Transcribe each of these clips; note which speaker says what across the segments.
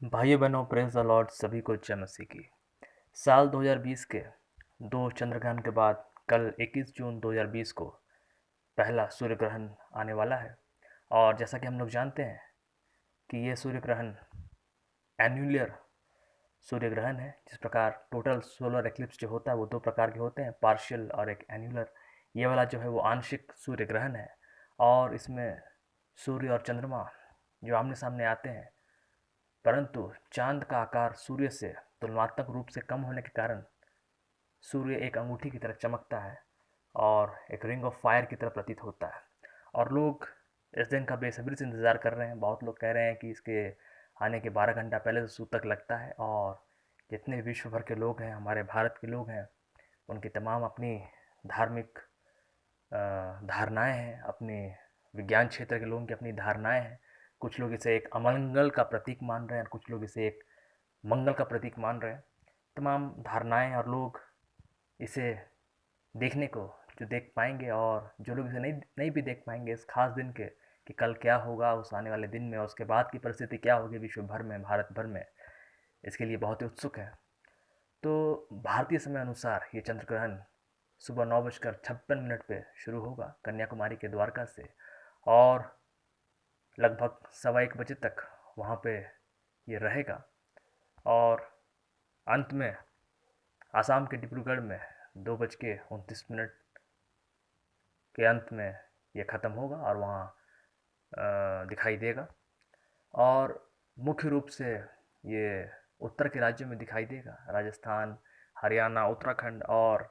Speaker 1: भाइयों बहनों, praise the Lord, सभी को जय मसीह की। साल 2020 के 2 चंद्रग्रहण के बाद कल 21 जून 2020 को पहला सूर्य ग्रहण आने वाला है। और जैसा कि हम लोग जानते हैं कि ये सूर्य ग्रहण एन्यूलर सूर्य ग्रहण है। जिस प्रकार टोटल सोलर एक्लिप्स जो होता है वो दो प्रकार के होते हैं, पार्शियल और एक एन्यूलर। ये वाला जो है वो आंशिक सूर्य ग्रहण है और इसमें सूर्य और चंद्रमा जो आमने सामने आते हैं, परंतु चांद का आकार सूर्य से तुलनात्मक रूप से कम होने के कारण सूर्य एक अंगूठी की तरह चमकता है और एक रिंग ऑफ फायर की तरह प्रतीत होता है। और लोग इस दिन का बेसब्री से इंतज़ार कर रहे हैं। बहुत लोग कह रहे हैं कि इसके आने के 12 घंटा पहले से सूतक लगता है और जितने विश्व भर के लोग हैं, हमारे भारत के लोग हैं, उनकी तमाम अपनी धार्मिक धारणाएं हैं, अपने विज्ञान क्षेत्र के लोगों की अपनी धारणाएं हैं। कुछ लोग इसे एक अमंगल का प्रतीक मान रहे हैं और कुछ लोग इसे एक मंगल का प्रतीक मान रहे हैं। तमाम धारणाएं और लोग इसे देखने को जो देख पाएंगे और जो लोग इसे नहीं नहीं भी देख पाएंगे इस खास दिन के, कि कल क्या होगा उस आने वाले दिन में और उसके बाद की परिस्थिति क्या होगी विश्व भर में, भारत भर में, इसके लिए बहुत ही उत्सुक है। तो भारतीय समय अनुसार ये चंद्र ग्रहण सुबह 9:56 पे शुरू होगा कन्याकुमारी के द्वारका से और लगभग 1:15 तक वहाँ पे ये रहेगा और अंत में आसाम के डिब्रूगढ़ में 2:29 के अंत में ये ख़त्म होगा और वहाँ दिखाई देगा। और मुख्य रूप से ये उत्तर के राज्यों में दिखाई देगा, राजस्थान, हरियाणा, उत्तराखंड और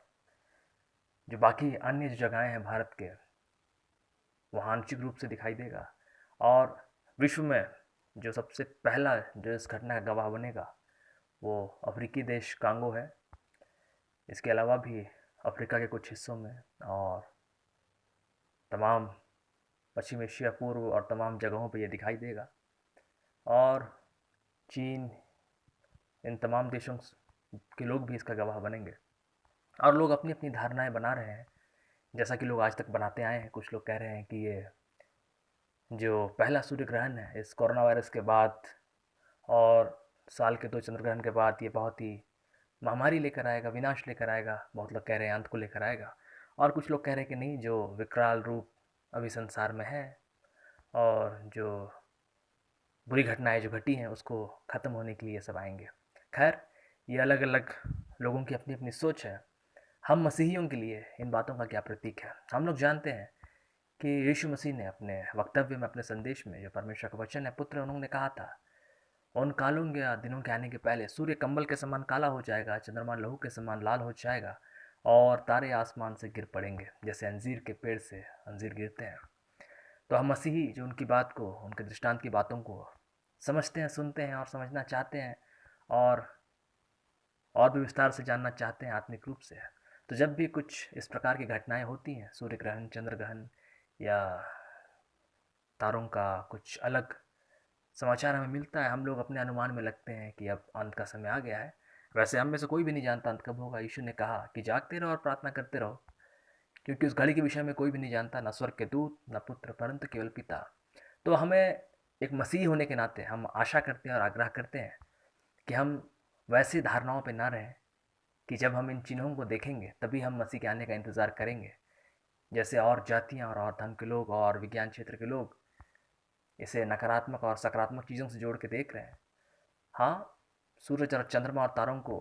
Speaker 1: जो बाकी अन्य जो जगहें हैं भारत के, वहाँ आंशिक रूप से दिखाई देगा। और विश्व में जो सबसे पहला जो इस घटना का गवाह बनेगा वो अफ्रीकी देश कांगो है। इसके अलावा भी अफ्रीका के कुछ हिस्सों में और तमाम पश्चिम एशिया, पूर्व और तमाम जगहों पर यह दिखाई देगा। और चीन, इन तमाम देशों के लोग भी इसका गवाह बनेंगे और लोग अपनी अपनी धारणाएं बना रहे हैं, जैसा कि लोग आज तक बनाते आए हैं। कुछ लोग कह रहे हैं कि ये जो पहला सूर्य ग्रहण है इस कोरोना वायरस के बाद और साल के 2 चंद्र ग्रहण के बाद ये बहुत ही महामारी लेकर आएगा, विनाश लेकर आएगा। बहुत लोग कह रहे हैं अंत को लेकर आएगा और कुछ लोग कह रहे हैं कि नहीं, जो विकराल रूप अभी संसार में है और जो बुरी घटनाएं जो घटी हैं उसको ख़त्म होने के लिए ये सब आएंगे। खैर, ये अलग अलग लोगों की अपनी अपनी सोच है। हम मसीहियों के लिए इन बातों का क्या प्रतीक है? हम लोग जानते हैं कि यीशु मसीह ने अपने वक्तव्य में, अपने संदेश में, जो परमेश्वर का वचन है, पुत्र, उन्होंने कहा था, उन कालों या दिनों के आने के पहले सूर्य कंबल के समान काला हो जाएगा, चंद्रमा लहू के समान लाल हो जाएगा और तारे आसमान से गिर पड़ेंगे जैसे अंजीर के पेड़ से अंजीर गिरते हैं। तो हम मसीही जो उनकी बात को, उनके दृष्टांत की बातों को समझते हैं, सुनते हैं और समझना चाहते हैं और भी विस्तार से जानना चाहते हैं आत्मिक रूप से। तो जब भी कुछ इस प्रकार की घटनाएं होती हैं, सूर्य ग्रहण, चंद्र ग्रहण या तारों का कुछ अलग समाचार हमें मिलता है, हम लोग अपने अनुमान में लगते हैं कि अब अंत का समय आ गया है। वैसे हम में से कोई भी नहीं जानता अंत कब होगा। यीशु ने कहा कि जागते रहो और प्रार्थना करते रहो, क्योंकि उस घड़ी के विषय में कोई भी नहीं जानता, न स्वर्ग के दूत, न पुत्र, परंतु केवल पिता। तो हमें एक मसीह होने के नाते हम आशा करते हैं और आग्रह करते हैं कि हम वैसी धारणाओं पर ना रहें कि जब हम इन चिन्हों को देखेंगे तभी हम मसीह के आने का इंतज़ार करेंगे, जैसे और जातियाँ और धर्म के लोग और विज्ञान क्षेत्र के लोग इसे नकारात्मक और सकारात्मक चीज़ों से जोड़ के देख रहे हैं। हाँ, सूरज और चंद्रमा और तारों को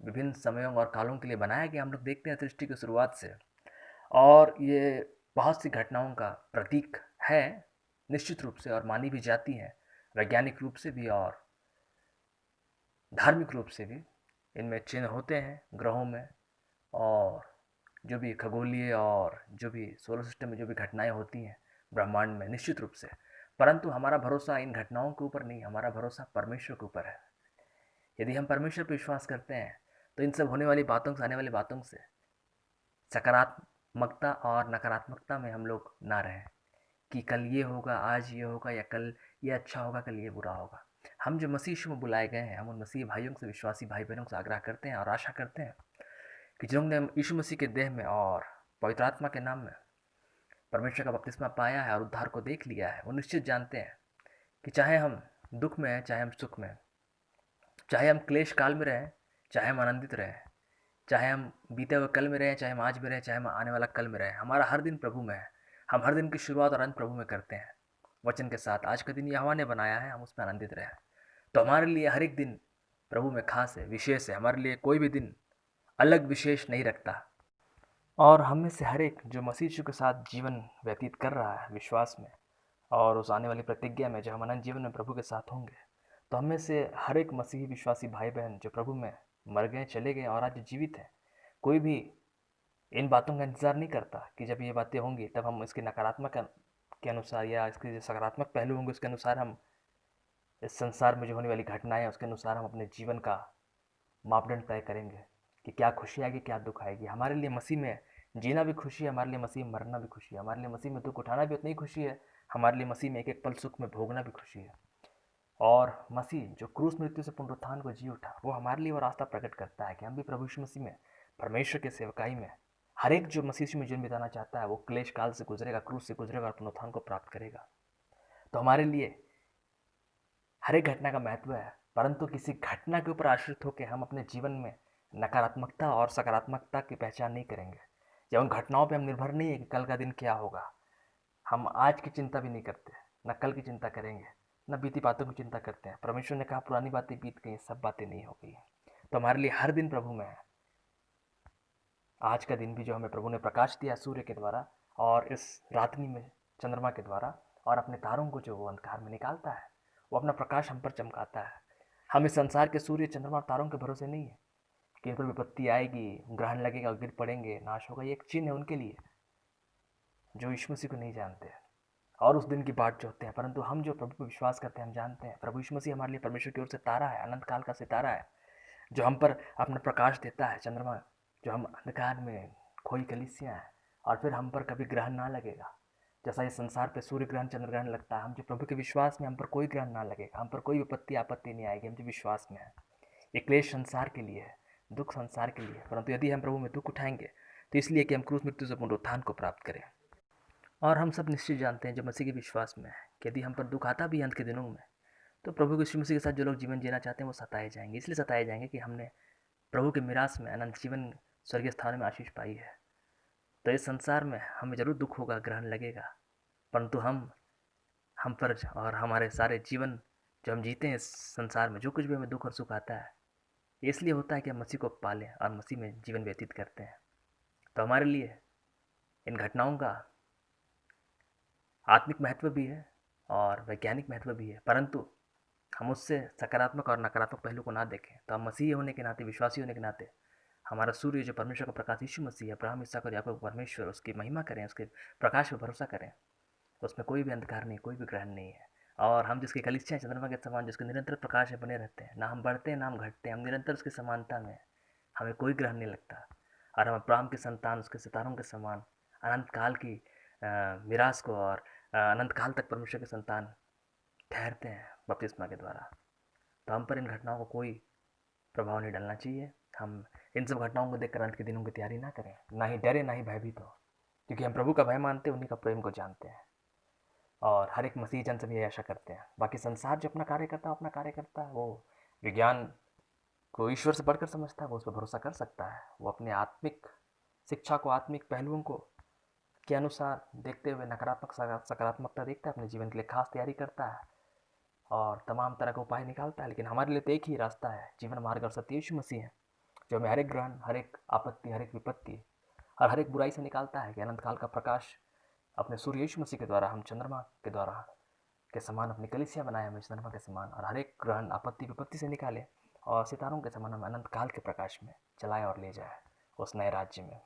Speaker 1: विभिन्न समयों और कालों के लिए बनाया गया, हम लोग देखते हैं सृष्टि की शुरुआत से, और ये बहुत सी घटनाओं का प्रतीक है निश्चित रूप से, और मानी भी जाती हैं वैज्ञानिक रूप से भी और धार्मिक रूप से भी। इनमें चिन्ह होते हैं ग्रहों में और जो भी खगोलीय और जो भी सोलर सिस्टम में जो भी घटनाएं होती हैं ब्रह्मांड में, निश्चित रूप से। परंतु हमारा भरोसा इन घटनाओं के ऊपर नहीं, हमारा भरोसा परमेश्वर के ऊपर है। यदि हम परमेश्वर पर विश्वास करते हैं तो इन सब होने वाली बातों से, आने वाली बातों से सकारात्मकता और नकारात्मकता में हम लोग ना रहें कि कल ये होगा, आज ये होगा, या कल ये अच्छा होगा, कल ये बुरा होगा। हम जो मसीह यीशु में बुलाए गए हैं, हम उन मसीह भाइयों से, विश्वासी भाई बहनों से आग्रह करते हैं और आशा करते हैं कि जिन्होंने यीशु मसीह के देह में और पवित्र आत्मा के नाम में परमेश्वर का बपतिस्मा पाया है और उद्धार को देख लिया है, वो निश्चित जानते हैं कि चाहे हम दुख में हैं, चाहे हम सुख में, चाहे हम क्लेश काल में रहें, चाहे हम आनंदित रहें, चाहे हम बीते हुए कल में रहें, चाहे हम आज में रहें, चाहे हम आने वाला कल में रहें, हमारा हर दिन प्रभु में है। हम हर दिन की शुरुआत और अंत प्रभु में करते हैं, वचन के साथ। आज का दिन यहोवा ने बनाया है, हम उसमें आनंदित रहें। तो हमारे लिए हर एक दिन प्रभु में खास है, विशेष है। हमारे लिए कोई भी दिन अलग विशेष नहीं रखता। और हम में से हर एक जो मसीह यीशु के साथ जीवन व्यतीत कर रहा है विश्वास में, और उस आने वाली प्रतिज्ञा में जो हम अनंत जीवन में प्रभु के साथ होंगे, तो हम में से हर एक मसीही विश्वासी भाई बहन जो प्रभु में मर गए, चले गए और आज जीवित हैं, कोई भी इन बातों का इंतज़ार नहीं करता कि जब ये बातें होंगी तब हम इसके नकारात्मक के अनुसार या इसके जो सकारात्मक पहलू होंगे उसके अनुसार हम इस संसार में जो होने वाली घटनाएं हैं उसके अनुसार हम अपने जीवन का मापदंड तय करेंगे कि क्या खुशी आएगी, क्या दुख आएगी। हमारे लिए मसीह में जीना भी खुशी है, हमारे लिए मसीह में मरना भी खुशी है, हमारे लिए मसीह में दुख उठाना भी उतनी ही खुशी है, हमारे लिए मसीह में एक एक पल सुख में भोगना भी खुशी है। और मसीह जो क्रूस मृत्यु से पुनरुत्थान को जी उठा, वो हमारे लिए वो रास्ता प्रकट करता है कि हम भी प्रभु यीशु मसीह में परमेश्वर के सेवकाई में, हर एक जो मसीह यीशु में जीवन बिताना चाहता है वो क्लेश काल से गुजरेगा, क्रूस से गुजरेगा और पुनरुत्थान को प्राप्त करेगा। तो हमारे लिए हर एक घटना का महत्व है, परंतु किसी घटना के ऊपर आश्रित होकर हम अपने जीवन में नकारात्मकता और सकारात्मकता की पहचान नहीं करेंगे। या उन घटनाओं पे हम निर्भर नहीं है कि कल का दिन क्या होगा। हम आज की चिंता भी नहीं करते, न कल की चिंता करेंगे, न बीती बातों की चिंता करते हैं। परमेश्वर ने कहा पुरानी बातें बीत गई, सब बातें नहीं हो गई। तो हमारे लिए हर दिन प्रभु में है। आज का दिन भी जो हमें प्रभु ने प्रकाश दिया सूर्य के द्वारा और इस रात्रि में चंद्रमा के द्वारा, और अपने तारों को जो वो अंधकार में निकालता है, वो अपना प्रकाश हम पर चमकाता है। हम इस संसार के सूर्य, चंद्रमा और तारों के भरोसे नहीं है कि इन पर विपत्ति आएगी, ग्रहण लगेगा, गिर पड़ेंगे, नाश होगा। ये एक चिन्ह है उनके लिए जो यीशु मसीह को नहीं जानते और उस दिन की बाट जोहते हैं। परंतु हम जो प्रभु पर विश्वास करते हैं, हम जानते हैं प्रभु यीशु मसीह हमारे लिए परमेश्वर की ओर से तारा है, अनंत काल का सितारा है, जो हम पर अपना प्रकाश देता है। चंद्रमा जो हम अंधकार में खोई कलीसियाँ हैं, और फिर हम पर कभी ग्रहण ना लगेगा। जैसा इस संसार पे सूर्य ग्रहण, चंद्र ग्रहण लगता है, हम जो प्रभु के विश्वास में, हम पर कोई ग्रहण ना लगेगा, हम पर कोई विपत्ति आपत्ति नहीं आएगी। हम जो विश्वास में है, ये क्लेश संसार के लिए है, दुख संसार के लिए, परंतु यदि हम प्रभु में दुख उठाएंगे तो इसलिए कि हम क्रूस मृत्यु से पुनरुत्थान को प्राप्त करें। और हम सब निश्चित जानते हैं जो मसीह के विश्वास में है कि यदि हम पर दुख आता भी अंत के दिनों में, तो प्रभु यीशु मसीह के साथ जो लोग जीवन जीना चाहते हैं वो सताए जाएंगे। इसलिए सताए जाएंगे कि हमने प्रभु के मिरास में अनंत जीवन, स्वर्गीय स्थान में आशीष पाई है। तो इस संसार में हमें जरूर दुख होगा, ग्रहण लगेगा, परंतु हम पर और हमारे सारे जीवन जो हम जीते हैं इस संसार में, जो कुछ भी हमें दुख और सुख आता है, इसलिए होता है कि हम मसीह को पालें और मसीह में जीवन व्यतीत करते हैं। तो हमारे लिए इन घटनाओं का आत्मिक महत्व भी है और वैज्ञानिक महत्व भी है, परंतु हम उससे सकारात्मक और नकारात्मक पहलू को ना देखें। तो हम मसीही होने के नाते, विश्वासी होने के नाते, हमारा सूर्य जो परमेश्वर का प्रकाश यीशु मसीह है, अब्राहम, इसहाक और याकूब परमेश्वर, उसकी महिमा करें, उसके प्रकाश पर भरोसा करें। उसमें कोई भी अंधकार नहीं, कोई भी ग्रहण नहीं है। और हम जिसकी कलीसियाँ चंद्रमा के समान, जिसके निरंतर प्रकाश में बने रहते हैं, ना हम बढ़ते हैं ना हम घटते हैं, हम निरंतर उसकी समानता में, हमें कोई ग्रहण नहीं लगता। और हम अब्राहम के संतान, उसके सितारों के समान अनंत काल की मिरास को और अनंत काल तक परमेश्वर के संतान ठहरते हैं बपतिस्मा के द्वारा। तो हम पर इन घटनाओं को कोई प्रभाव नहीं डालना चाहिए। हम इन सब घटनाओं को देखकर अंत के दिनों की तैयारी ना करें, ना ही डरे, ना ही भयभीत हो, क्योंकि हम प्रभु का भय मानते हैं, उन्हीं का प्रेम को जानते हैं, और हर एक मसीह जन से भी आशा करते हैं। बाकी संसार जो अपना कार्य करता है, अपना कार्य करता है, वो विज्ञान को ईश्वर से बढ़कर समझता है, वो उस पर भरोसा कर सकता है। वो अपने आत्मिक शिक्षा को, आत्मिक पहलुओं को के अनुसार देखते हुए नकारात्मक सकारात्मकता देखता है, अपने जीवन के लिए खास तैयारी करता है और तमाम तरह के उपाय निकालता है। लेकिन हमारे लिए तो एक ही रास्ता है, जीवन मार्ग और सत्य यीशु मसीह है, जो हमें हर एक ग्रहण, हर एक आपत्ति, हर एक विपत्ति और हर एक बुराई से निकालता है कि अनंत काल का प्रकाश अपने सूर्य यीशु मसीह के द्वारा, हम चंद्रमा के द्वारा के समान अपनी कलीसियाँ बनाए, हमें चंद्रमा के समान, और हर एक ग्रहण, आपत्ति, विपत्ति से निकाले और सितारों के समान हम अनंत काल के प्रकाश में चलाए और ले जाए उस नए राज्य में।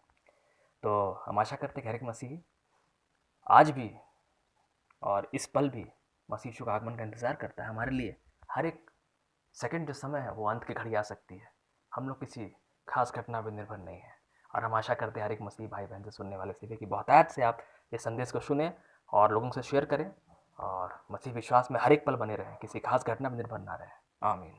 Speaker 1: तो हम आशा करते हैं कि हर एक मसीही आज भी और इस पल भी मसीह यीशु का आगमन का इंतज़ार करता है। हमारे लिए हर एक सेकंड जो समय है वो अंत की घड़ी आ सकती है। हम लोग किसी खास घटना पर निर्भर नहीं है, और हम आशा करते हैं हर एक मसीही भाई बहन से, सुनने वाले से कि बहुतायत से आप इस संदेश को सुने और लोगों से शेयर करें, और मसीह विश्वास में हर एक पल बने रहें, किसी खास घटना पर निर्भर ना रहें। आमीन।